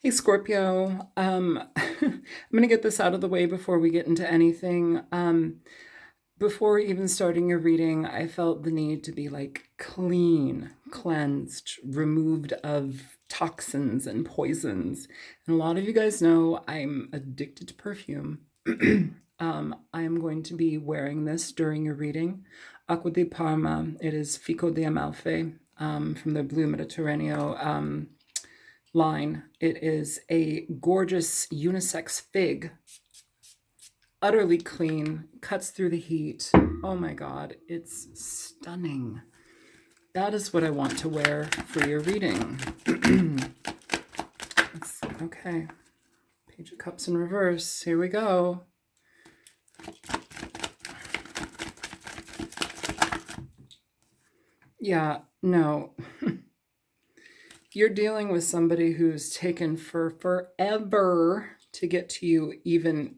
Hey Scorpio, I'm gonna get this out of the way before we get into anything. Before even starting your reading, I felt the need to be like clean, cleansed, removed of toxins and poisons. And a lot of you guys know I'm addicted to perfume. I am going to be wearing this during your reading. Acqua di Parma, it is Fico di Amalfi from the Blue Mediterraneo line. It is a gorgeous unisex fig, utterly clean, cuts through the heat. Oh my God, it's stunning. That is what I want to wear for your reading. Okay, Page of Cups in reverse. Here we go. Yeah, no. You're dealing with somebody who's taken for forever to get to you. Even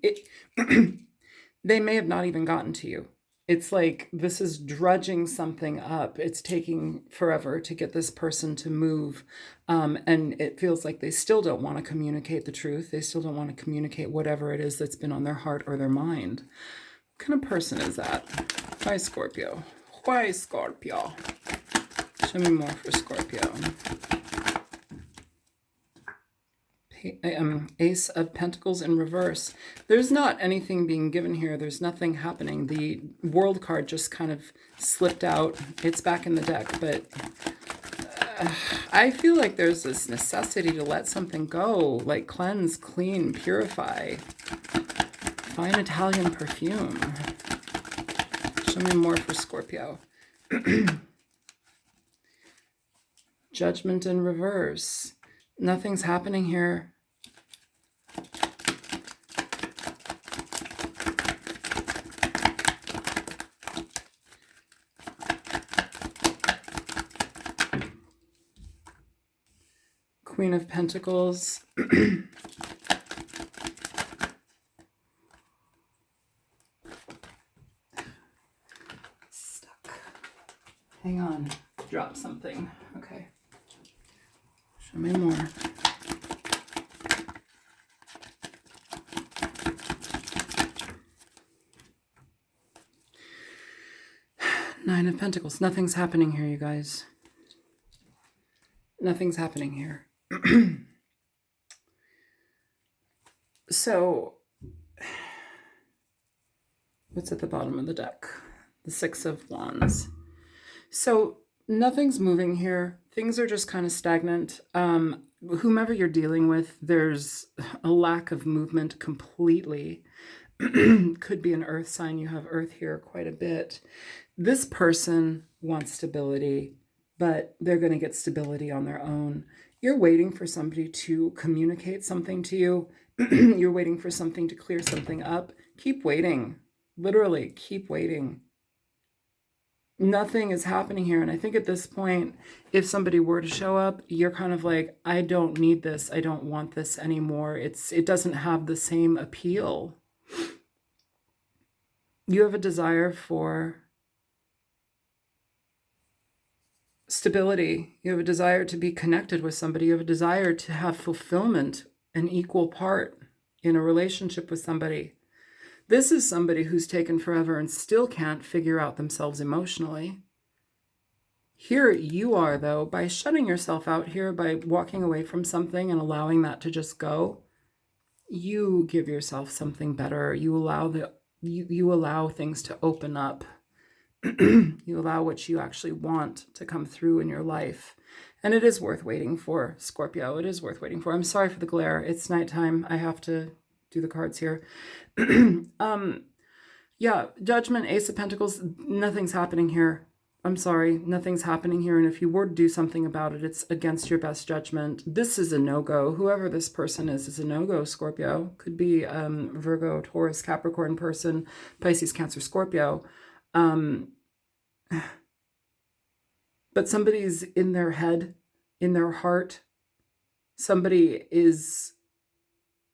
they may have not even gotten to you. It's like this is drudging something up. It's taking forever to get this person to move. And it feels like they still don't want to communicate the truth. They still don't want to communicate whatever it is that's been on their heart or their mind. What kind of person is that? Why Scorpio? Why Scorpio? Show me more for Scorpio. Ace of Pentacles in reverse. There's not anything being given here. There's nothing happening. The World card just kind of slipped out. It's back in the deck, but I feel like there's this necessity to let something go, like cleanse, clean, purify. Fine Italian perfume. Show me more for Scorpio. Judgment in reverse. Nothing's happening here. Queen of Pentacles. Stuck. Hang on. Drop something. Okay. Show me more. Nine of Pentacles. Nothing's happening here, you guys. Nothing's happening here. So, what's at the bottom of the deck? The Six of Wands. So, nothing's moving here. Things are just kind of stagnant. Whomever you're dealing with, there's a lack of movement completely. Could be an earth sign. You have earth here quite a bit. This person wants stability, but they're going to get stability on their own. You're waiting for somebody to communicate something to you. You're waiting for something to clear something up. Keep waiting. Literally, keep waiting. Nothing is happening here. And I think at this point, if somebody were to show up, you're kind of like, I don't need this. I don't want this anymore. It doesn't have the same appeal. You have a desire for stability. You have a desire to be connected with somebody. You have a desire to have fulfillment, an equal part in a relationship with somebody. This is somebody who's taken forever and still can't figure out themselves emotionally. Here you are, though, by shutting yourself out here, by walking away from something and allowing that to just go, you give yourself something better. You allow things to open up. You allow what you actually want to come through in your life. And it is worth waiting for, Scorpio. It is worth waiting for. I'm sorry for the glare. It's nighttime. I have to do the cards here. Yeah, Judgment, Ace of Pentacles, nothing's happening here. I'm sorry, nothing's happening here. And if you were to do something about it, it's against your best judgment. This is a no-go. Whoever this person is a no-go, Scorpio. Could be Virgo, Taurus, Capricorn person, Pisces, Cancer, Scorpio. But somebody's in their head, in their heart. Somebody is,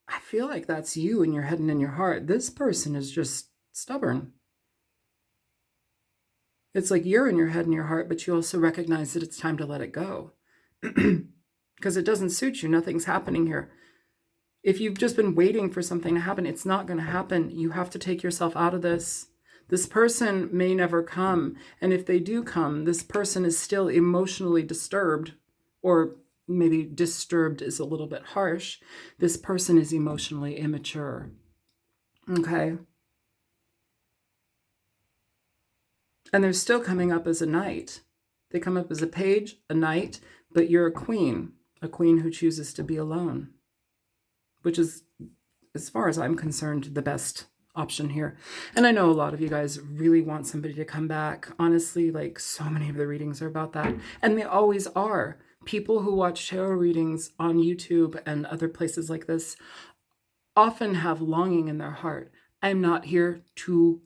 I feel like that's you in your head and in your heart. This person is just stubborn. It's like you're in your head and your heart, but you also recognize that it's time to let it go. because it doesn't suit you. Nothing's happening here. If you've just been waiting for something to happen, it's not going to happen. You have to take yourself out of this. This person may never come. And if they do come, this person is still emotionally disturbed, or maybe disturbed is a little bit harsh. This person is emotionally immature. Okay. And they're still coming up as a knight. They come up as a page, a knight, but you're a queen who chooses to be alone, which is, as far as I'm concerned, the best option here. And I know a lot of you guys really want somebody to come back. Honestly, like, so many of the readings are about that. And they always are. People who watch tarot readings on YouTube and other places like this often have longing in their heart. I'm not here to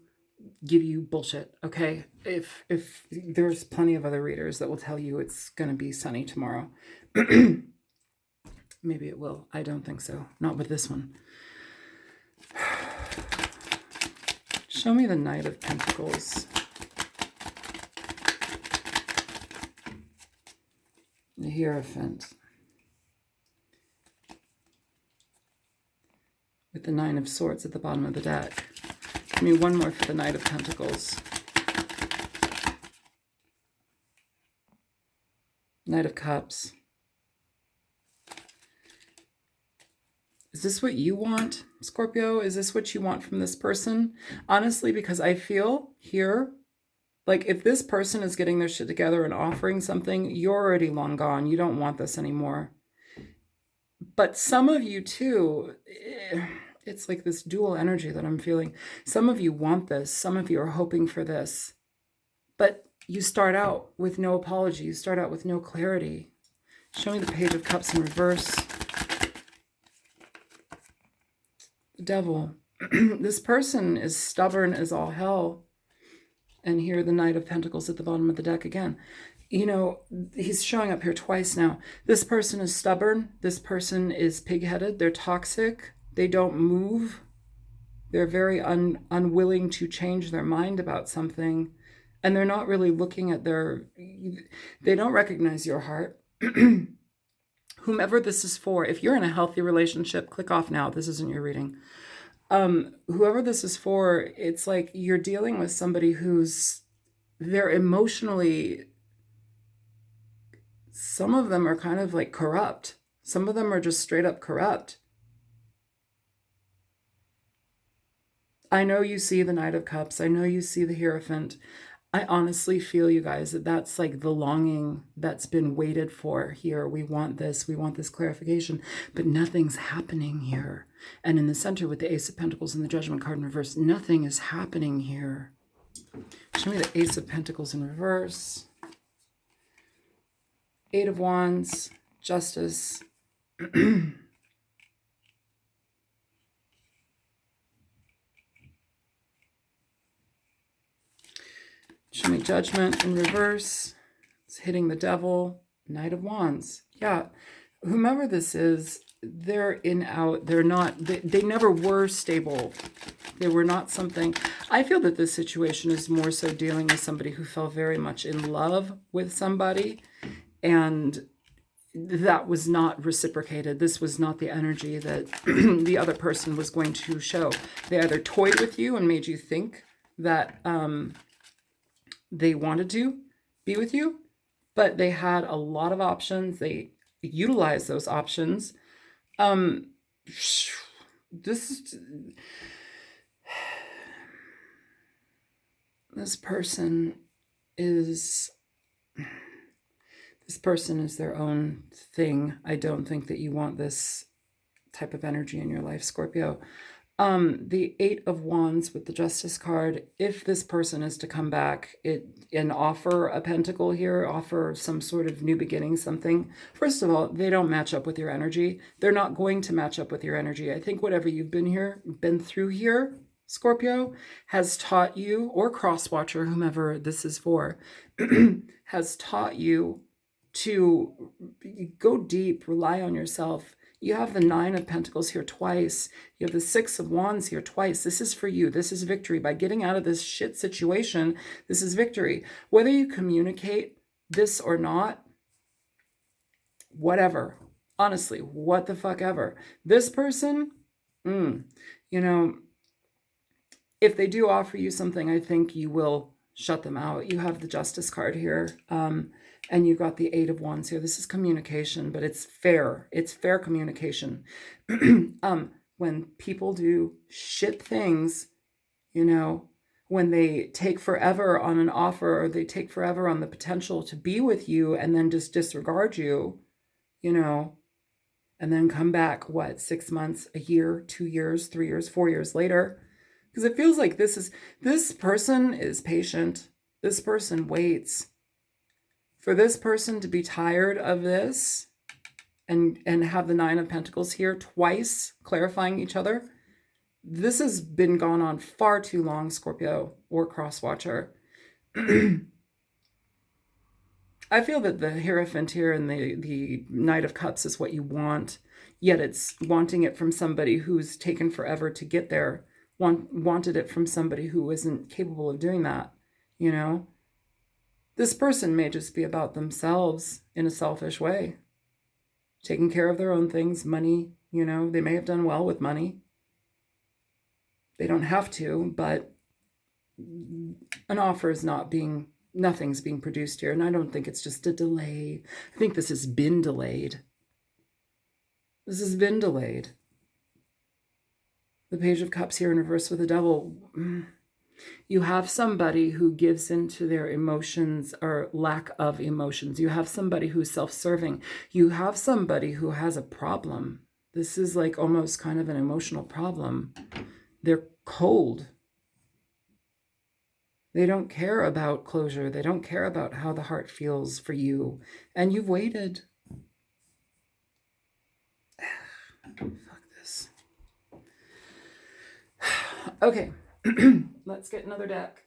give you bullshit, okay? If there's plenty of other readers that will tell you it's going to be sunny tomorrow. Maybe it will. I don't think so. Not with this one. Show me the Knight of Pentacles. The Hierophant. With the Nine of Swords at the bottom of the deck. Give me one more for the Knight of Pentacles. Knight of Cups. Is this what you want, Scorpio? Is this what you want from this person? Honestly, because I feel here, like, if this person is getting their shit together and offering something, you're already long gone. You don't want this anymore. But some of you too, it's like this dual energy that I'm feeling. Some of you want this. Some of you are hoping for this. But you start out with no apology. You start out with no clarity. Show me the Page of Cups in reverse. The Devil. This person is stubborn as all hell. And here the Knight of Pentacles at the bottom of the deck again. You know, he's showing up here twice now. This person is stubborn. This person is pig-headed. They're toxic. They don't move. They're very unwilling to change their mind about something. And they're not really looking at they don't recognize your heart. Whomever this is for, if you're in a healthy relationship, click off now. This isn't your reading. Whoever this is for, it's like you're dealing with somebody they're emotionally, some of them are kind of like corrupt. Some of them are just straight up corrupt. I know you see the Knight of Cups. I know you see the Hierophant. I honestly feel, you guys, that's like the longing that's been waited for here. We want this clarification, but nothing's happening here. And in the center with the Ace of Pentacles and the Judgment card in reverse, nothing is happening here. Show me the Ace of Pentacles in reverse. Eight of Wands, Justice. Show me Judgment in reverse. It's hitting the Devil. Knight of Wands. Yeah, whomever this is, they're in out. They're not, they never were stable. They were not something. I feel that this situation is more so dealing with somebody who fell very much in love with somebody, and that was not reciprocated. This was not the energy that the other person was going to show. They either toyed with you and made you think that they wanted to be with you, but they had a lot of options. They utilized those options. This person is their own thing. I don't think that you want this type of energy in your life, Scorpio. The Eight of Wands with the Justice card, if this person is to come back and offer a pentacle here, offer some sort of new beginning, something, first of all, they don't match up with your energy. They're not going to match up with your energy. I think whatever you've been through here, Scorpio, has taught you, or cross-watcher, whomever this is for, has taught you to go deep, rely on yourself. You have the Nine of Pentacles here twice. You have the Six of Wands here twice. This is for you. This is victory. By getting out of this shit situation, this is victory. Whether you communicate this or not, whatever. Honestly, what the fuck ever. This person, you know, if they do offer you something, I think you will shut them out. You have the Justice card here, and you got the Eight of Wands here. This is communication, but it's fair. It's fair communication. When people do shit things, you know, when they take forever on an offer, or they take forever on the potential to be with you and then just disregard you, you know, and then come back, 6 months, a year, 2 years, 3 years, 4 years later. Because it feels like this person is patient. This person waits. For this person to be tired of this and have the Nine of Pentacles here twice clarifying each other, this has been gone on far too long, Scorpio or cross-watcher. I feel that the Hierophant here and the Knight of Cups is what you want, yet it's wanting it from somebody who's taken forever to get there, wanted it from somebody who isn't capable of doing that, you know? This person may just be about themselves in a selfish way, taking care of their own things, money, you know, they may have done well with money. They don't have to, but an offer is nothing's being produced here. And I don't think it's just a delay. I think this has been delayed. This has been delayed. The Page of Cups here in reverse with the Devil. You have somebody who gives into their emotions or lack of emotions. You have somebody who's self-serving. You have somebody who has a problem. This is like almost kind of an emotional problem. They're cold. They don't care about closure. They don't care about how the heart feels for you. And you've waited. Fuck this. Okay. Let's get another deck.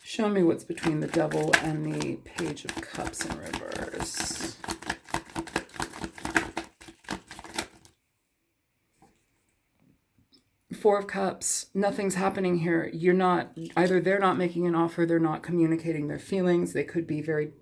Show me what's between the Devil and the Page of Cups in reverse. Four of Cups, nothing's happening here. You're not, either they're not making an offer, they're not communicating their feelings. They could be very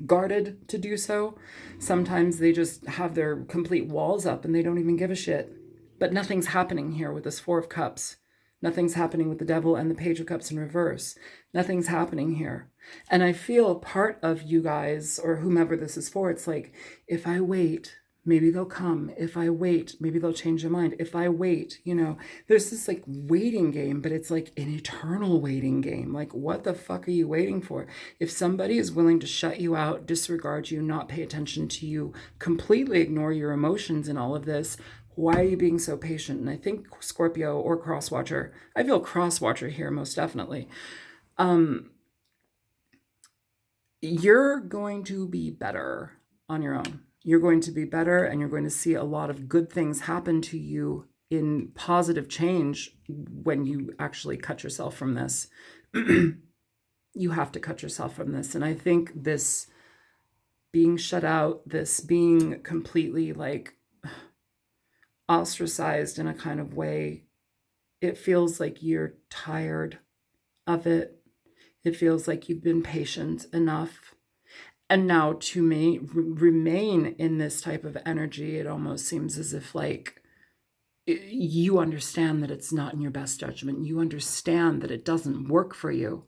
guarded to do so. Sometimes they just have their complete walls up and they don't even give a shit. But nothing's happening here with this Four of Cups. Nothing's happening with the Devil and the Page of Cups in reverse. Nothing's happening here. And I feel part of you guys, or whomever this is for, it's like, if I wait, maybe they'll come. If I wait, maybe they'll change their mind. If I wait, you know, there's this like waiting game, but it's like an eternal waiting game. Like, what the fuck are you waiting for? If somebody is willing to shut you out, disregard you, not pay attention to you, completely ignore your emotions in all of this, why are you being so patient? And I think Scorpio or Crosswatcher, I feel Crosswatcher here most definitely. You're going to be better on your own. You're going to be better, and you're going to see a lot of good things happen to you in positive change when you actually cut yourself from this. You have to cut yourself from this. And I think this being shut out, this being completely like ostracized in a kind of way, it feels like you're tired of it. It feels like you've been patient enough. And now to remain in this type of energy, it almost seems as if like you understand that it's not in your best judgment. You understand that it doesn't work for you.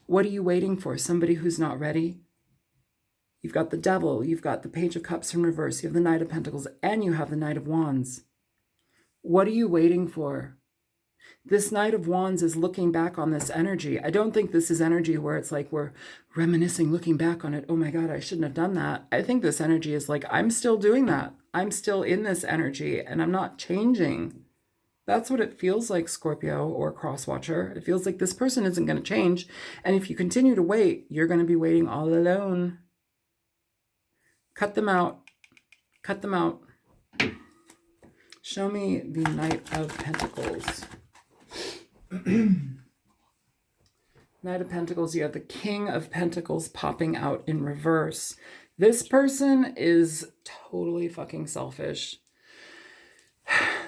What are you waiting for? Somebody who's not ready? You've got the Devil, you've got the Page of Cups in reverse, you have the Knight of Pentacles, and you have the Knight of Wands. What are you waiting for? This Knight of Wands is looking back on this energy. I don't think this is energy where it's like we're reminiscing, looking back on it. Oh my God, I shouldn't have done that. I think this energy is like, I'm still doing that. I'm still in this energy and I'm not changing. That's what it feels like, Scorpio or Crosswatcher. It feels like this person isn't going to change. And if you continue to wait, you're going to be waiting all alone. Cut them out. Cut them out. Show me the Knight of Pentacles. Knight of Pentacles, you have the King of Pentacles popping out in reverse. This person is totally fucking selfish.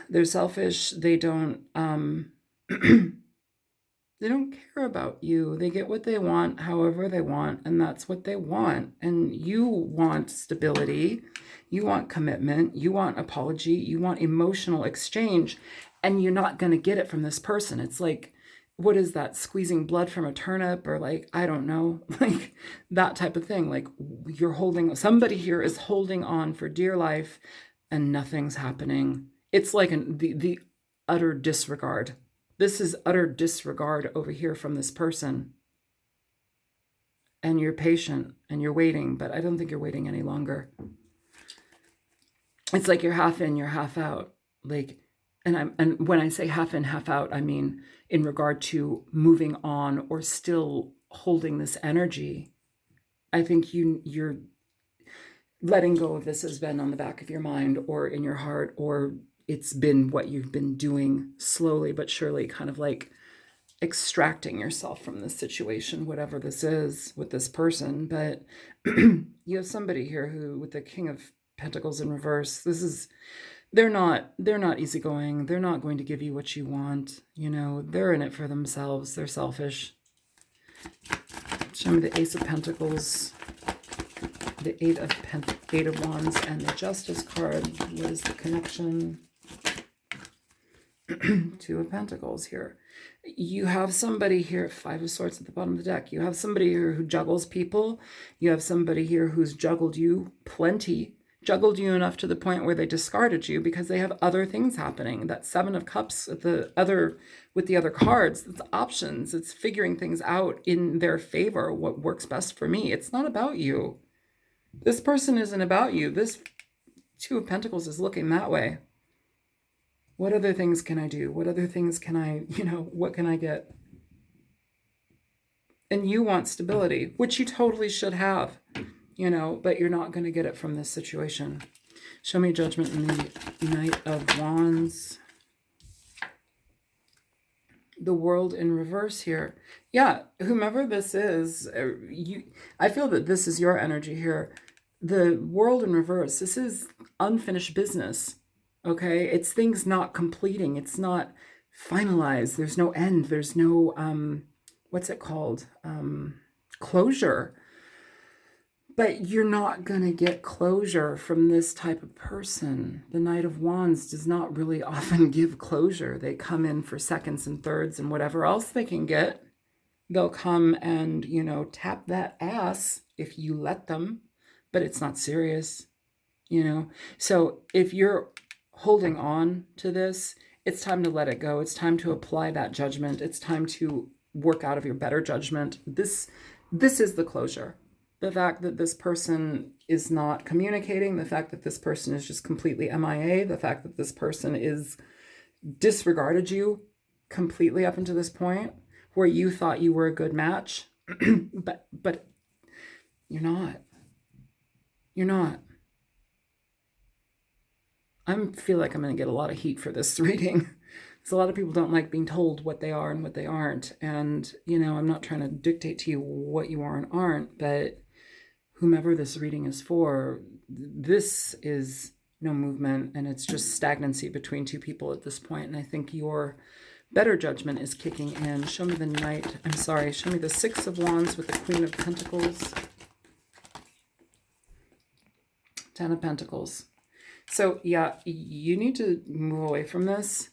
They're selfish. They don't care about you. They get what they want, however they want, and that's what they want. And you want stability, you want commitment, you want apology, you want emotional exchange, and you're not going to get it from this person. It's like, what is that? Squeezing blood from a turnip, or like, I don't know, like that type of thing. Like, somebody here is holding on for dear life and nothing's happening. It's like the utter disregard. This is utter disregard over here from this person. And you're patient and you're waiting, but I don't think you're waiting any longer. It's like you're half in, you're half out. Like, and when I say half in, half out, I mean in regard to moving on or still holding this energy. I think you're letting go of this has been on the back of your mind or in your heart, or it's been what you've been doing slowly but surely, kind of like extracting yourself from this situation, whatever this is with this person. But you have somebody here who, with the King of Pentacles in reverse, they're not easygoing. They're not going to give you what you want. They're in it for themselves. They're selfish. Show me the Ace of Pentacles, the Eight of Wands, and the Justice card. What is the connection? Two of Pentacles here. You have somebody here, Five of Swords at the bottom of the deck. You have somebody here who juggles people. You have somebody here who's juggled you plenty, juggled you enough to the point where they discarded you because they have other things happening. That Seven of Cups with the other cards, it's options. It's figuring things out in their favor, what works best for me. It's not about you. This person isn't about you. This Two of Pentacles is looking that way. What other things can I do? What other things can I, what can I get? And you want stability, which you totally should have, but you're not going to get it from this situation. Show me Judgment in the Knight of Wands. The World in reverse here. Yeah, whomever this is, I feel that this is your energy here. The World in reverse, this is unfinished business. Okay, it's things not completing. It's not finalized. There's no end. There's no, what's it called? Closure. But you're not going to get closure from this type of person. The Knight of Wands does not really often give closure. They come in for seconds and thirds and whatever else they can get. They'll come and, tap that ass if you let them, but it's not serious, So if you're holding on to this, it's time to let it go. It's time to apply that judgment. It's time to work out of your better judgment. This is the closure. The fact that this person is not communicating, the fact that this person is just completely MIA, the fact that this person is disregarded you completely up until this point where you thought you were a good match, but you're not. You're not. I feel like I'm going to get a lot of heat for this reading. So a lot of people don't like being told what they are and what they aren't. And, I'm not trying to dictate to you what you are and aren't, but whomever this reading is for, this is no movement, and it's just stagnancy between two people at this point. And I think your better judgment is kicking in. Show me show me the Six of Wands with the Queen of Pentacles. Ten of Pentacles. So yeah, you need to move away from this.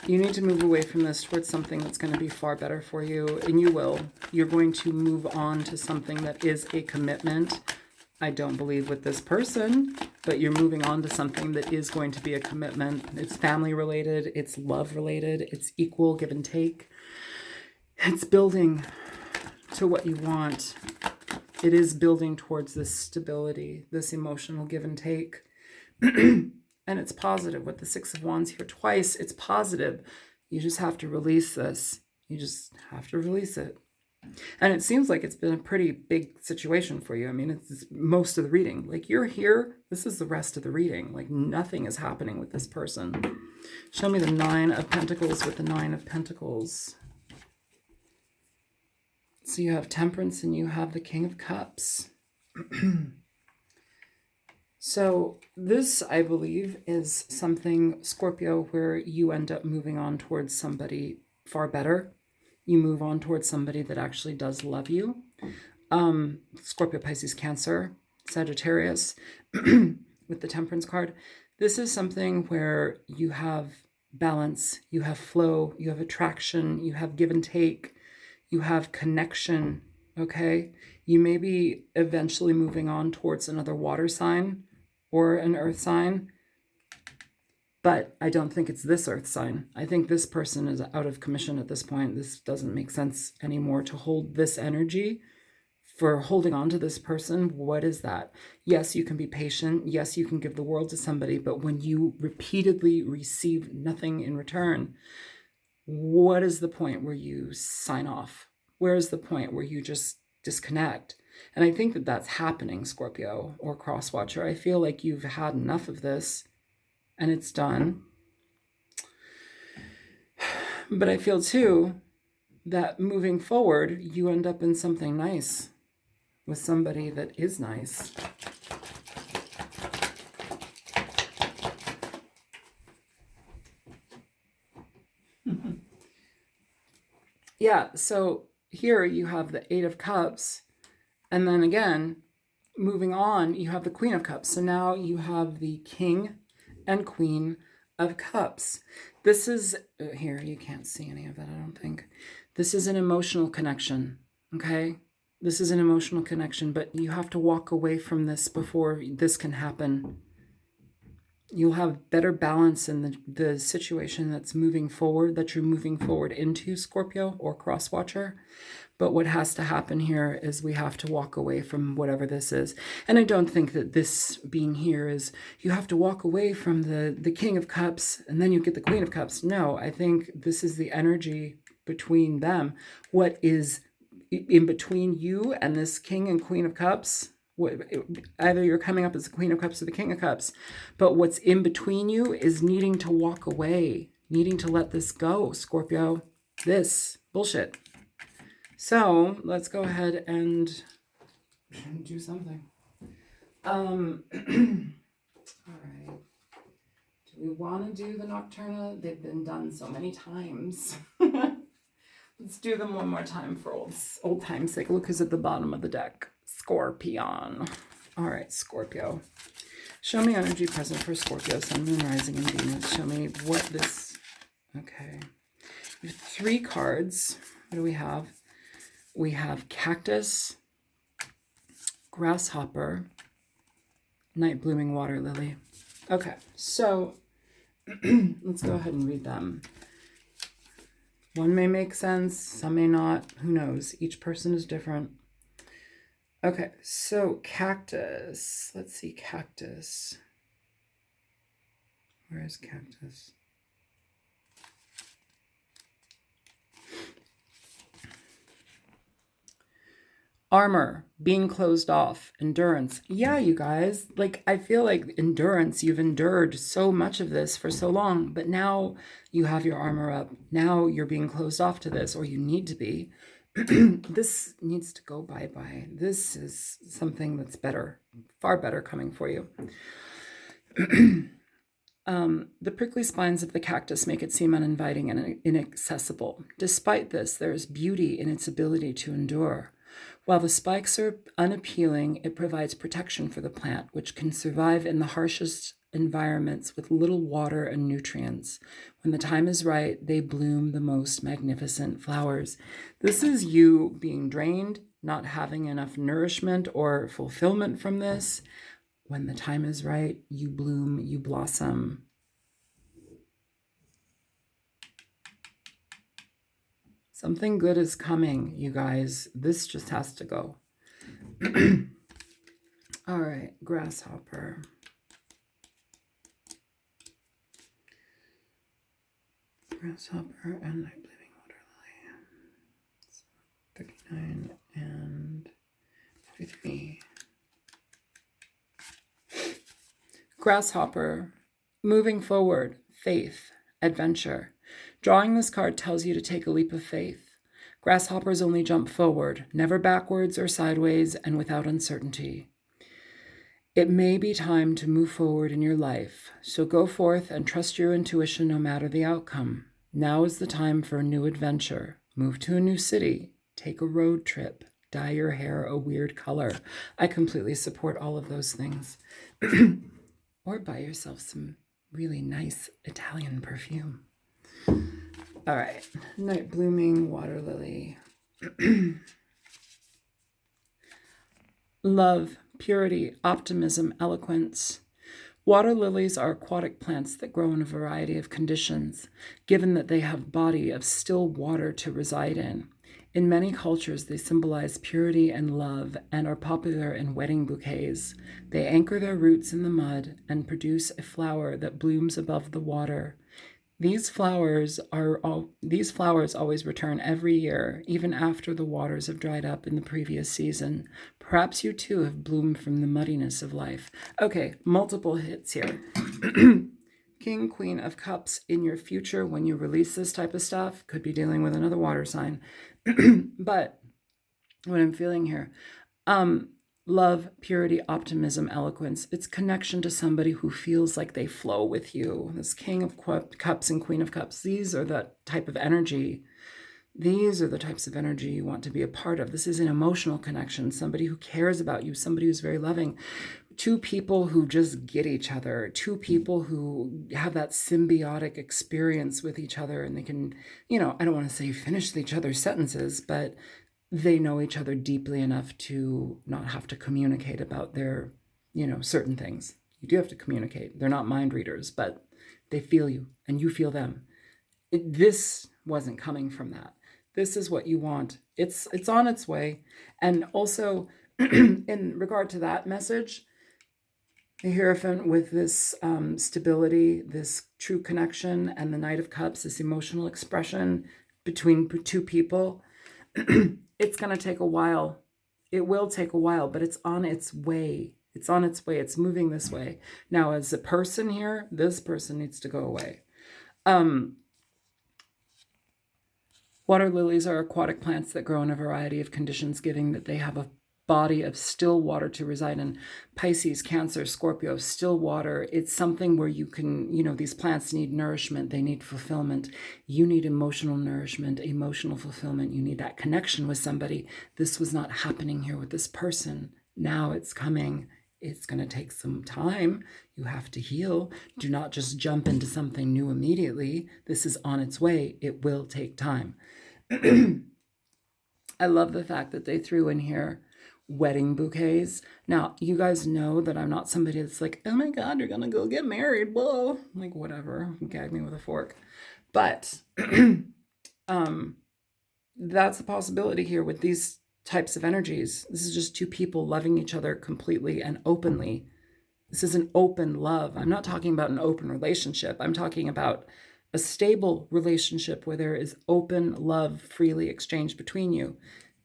You need to move away from this towards something that's going to be far better for you. And you will. You're going to move on to something that is a commitment. I don't believe with this person, but you're moving on to something that is going to be a commitment. It's family related. It's love related. It's equal give and take. It's building to what you want. It is building towards this stability, this emotional give and take. And it's positive with the Six of Wands here twice. It's positive. You just have to release this. You just have to release it. And it seems like it's been a pretty big situation for you. I mean, it's most of the reading. Like, you're here. This is the rest of the reading. Like, nothing is happening with this person. Show me the Nine of Pentacles with the Nine of Pentacles. So you have Temperance and you have the King of Cups. So this, I believe, is something, Scorpio, where you end up moving on towards somebody far better. You move on towards somebody that actually does love you. Scorpio, Pisces, Cancer, Sagittarius, with the Temperance card. This is something where you have balance, you have flow, you have attraction, you have give and take, you have connection, okay? You may be eventually moving on towards another water sign or an earth sign, but I don't think it's this earth sign. I think this person is out of commission at this point. This doesn't make sense anymore to hold this energy for holding on to this person. What is that? Yes, you can be patient. Yes, you can give the world to somebody, but when you repeatedly receive nothing in return, what is the point where you sign off? Where is the point where you just disconnect? And I think that that's happening, Scorpio or Crosswatcher. I feel like you've had enough of this and it's done. But I feel too that moving forward, you end up in something nice with somebody that is nice. Yeah, so here you have the Eight of Cups, and then again, moving on, you have the Queen of Cups. So now you have the King and Queen of Cups. This is, here, you can't see any of that, I don't think. This is an emotional connection, okay? This is an emotional connection, but you have to walk away from this before this can happen. You'll have better balance in the situation that's moving forward, that you're moving forward into, Scorpio or Crosswatcher. But what has to happen here is we have to walk away from whatever this is. And I don't think that this being here is you have to walk away from the King of Cups and then you get the Queen of Cups. No, I think this is the energy between them. What is in between you and this King and Queen of Cups? Either you're coming up as the Queen of Cups or the King of Cups, but what's in between you is needing to walk away, needing to let this go, Scorpio. This bullshit. So let's go ahead and do something. All right. Do we want to do the Nocturna? They've been done so many times. Let's do them one more time for old time's sake. Look who's at the bottom of the deck. Scorpion. All right, Scorpio. Show me energy present for Scorpio, Sun, Moon, Rising, and Venus. Show me what this... Okay. We have 3 cards. What do we have? We have Cactus, Grasshopper, Night Blooming Water Lily. Okay, so let's go ahead and read them. One may make sense, some may not. Who knows? Each person is different. Okay, so Cactus. Let's see, Cactus. Where is Cactus? Armor, being closed off, endurance. Yeah, you guys, like, I feel like endurance, you've endured so much of this for so long, but now you have your armor up. Now you're being closed off to this, or you need to be. This needs to go bye-bye. This is something that's better, far better coming for you. The prickly spines of the cactus make it seem uninviting and inaccessible. Despite this, there is beauty in its ability to endure. While the spikes are unappealing, it provides protection for the plant, which can survive in the harshest environments with little water and nutrients. When the time is right, they bloom the most magnificent flowers. This is you being drained, not having enough nourishment or fulfillment from this. When the time is right, you bloom, you blossom. Something good is coming, you guys. This just has to go. All right, Grasshopper. Grasshopper and Night Blooming Water Lily. 39 and 43. Grasshopper, moving forward, faith, adventure. Drawing this card tells you to take a leap of faith. Grasshoppers only jump forward, never backwards or sideways, and without uncertainty. It may be time to move forward in your life, so go forth and trust your intuition no matter the outcome. Now is the time for a new adventure. Move to a new city, take a road trip, dye your hair a weird color. I completely support all of those things. Or buy yourself some really nice Italian perfume. All right, night blooming water lily. Love, purity, optimism, eloquence. Water lilies are aquatic plants that grow in a variety of conditions, given that they have a body of still water to reside in. In many cultures, they symbolize purity and love and are popular in wedding bouquets. They anchor their roots in the mud and produce a flower that blooms above the water. These flowers always return every year, even after the waters have dried up in the previous season. Perhaps you too have bloomed from the muddiness of life. Okay, multiple hits here. King, Queen of Cups in your future when you release this type of stuff. Could be dealing with another water sign. But what I'm feeling here, love, purity, optimism, eloquence. It's connection to somebody who feels like they flow with you. This King of Cups and Queen of Cups, these are the type of energy. These are the types of energy you want to be a part of. This is an emotional connection, somebody who cares about you, somebody who's very loving. Two people who just get each other, two people who have that symbiotic experience with each other, and they can, I don't want to say finish each other's sentences, but they know each other deeply enough to not have to communicate about their, certain things. You do have to communicate. They're not mind readers, but they feel you and you feel them. This wasn't coming from that. This is what you want. It's on its way. And also, in regard to that message, the Hierophant with this stability, this true connection, and the Knight of Cups, this emotional expression between two people, it's going to take a while. It will take a while, but it's on its way. It's on its way. It's moving this way. Now, as a person here, this person needs to go away. Water lilies are aquatic plants that grow in a variety of conditions, given that they have a body of still water to reside in. Pisces, Cancer, Scorpio, still water. It's something where you can, these plants need nourishment. They need fulfillment. You need emotional nourishment, emotional fulfillment. You need that connection with somebody. This was not happening here with this person. Now it's coming. It's going to take some time. You have to heal. Do not just jump into something new immediately. This is on its way. It will take time. I love the fact that they threw in here wedding bouquets. Now, you guys know that I'm not somebody that's like, oh my God, you're going to go get married. Whoa. I'm like, whatever. Gag me with a fork. But that's a possibility here with these types of energies. This is just two people loving each other completely and openly. This is an open love. I'm not talking about an open relationship. I'm talking about a stable relationship where there is open love freely exchanged between you.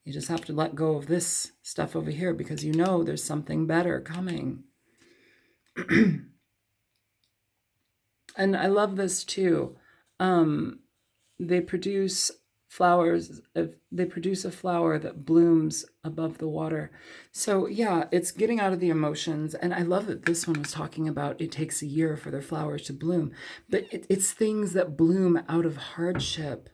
You just have to let go of this stuff over here because there's something better coming. And I love this too. They produce flowers. They produce a flower that blooms above the water. So yeah, it's getting out of the emotions. And I love that this one was talking about it takes a year for their flowers to bloom. But it's things that bloom out of hardship.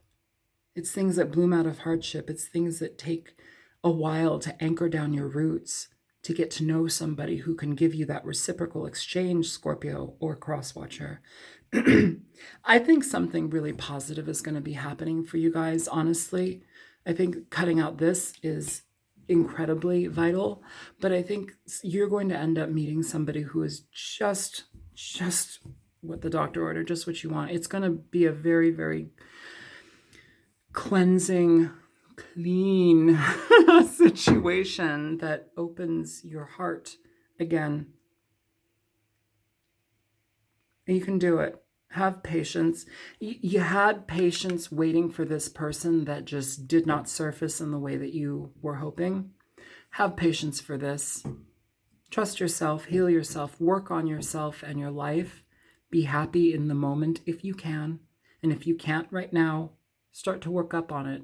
It's things that bloom out of hardship. It's things that take a while to anchor down your roots, to get to know somebody who can give you that reciprocal exchange, Scorpio or Crosswatcher. I think something really positive is going to be happening for you guys, honestly. I think cutting out this is incredibly vital, but I think you're going to end up meeting somebody who is just what the doctor ordered, just what you want. It's going to be a very, very cleansing, clean situation that opens your heart again. You can do it. Have patience. You had patience waiting for this person that just did not surface in the way that you were hoping. Have patience for this. Trust yourself, heal yourself, work on yourself and your life. Be happy in the moment if you can. And if you can't right now, start to work up on it.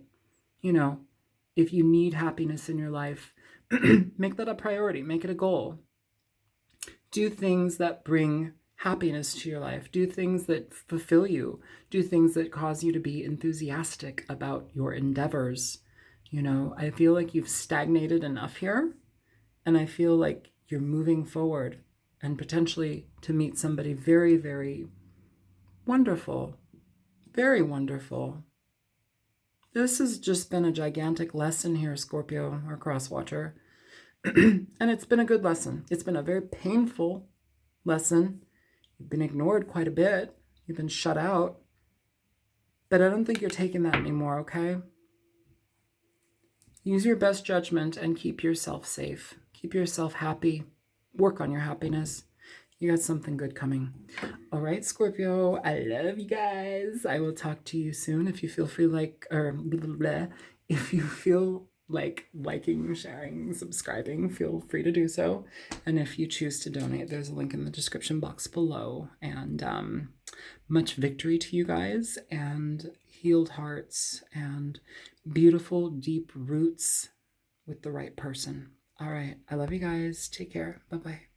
If you need happiness in your life, make that a priority, make it a goal. Do things that bring happiness to your life. Do things that fulfill you. Do things that cause you to be enthusiastic about your endeavors. You know, I feel like you've stagnated enough here, and I feel like you're moving forward and potentially to meet somebody very, very wonderful. Very wonderful. This has just been a gigantic lesson here, Scorpio or Crosswatcher. And it's been a good lesson. It's been a very painful lesson. You've been ignored quite a bit. You've been shut out. But I don't think you're taking that anymore, okay? Use your best judgment and keep yourself safe. Keep yourself happy. Work on your happiness. You got something good coming. All right, Scorpio, I love you guys. I will talk to you soon. If you feel free if you feel like liking, sharing, subscribing, feel free to do so. And if you choose to donate, there's a link in the description box below. And much victory to you guys, and healed hearts, and beautiful, deep roots with the right person. All right, I love you guys. Take care. Bye-bye.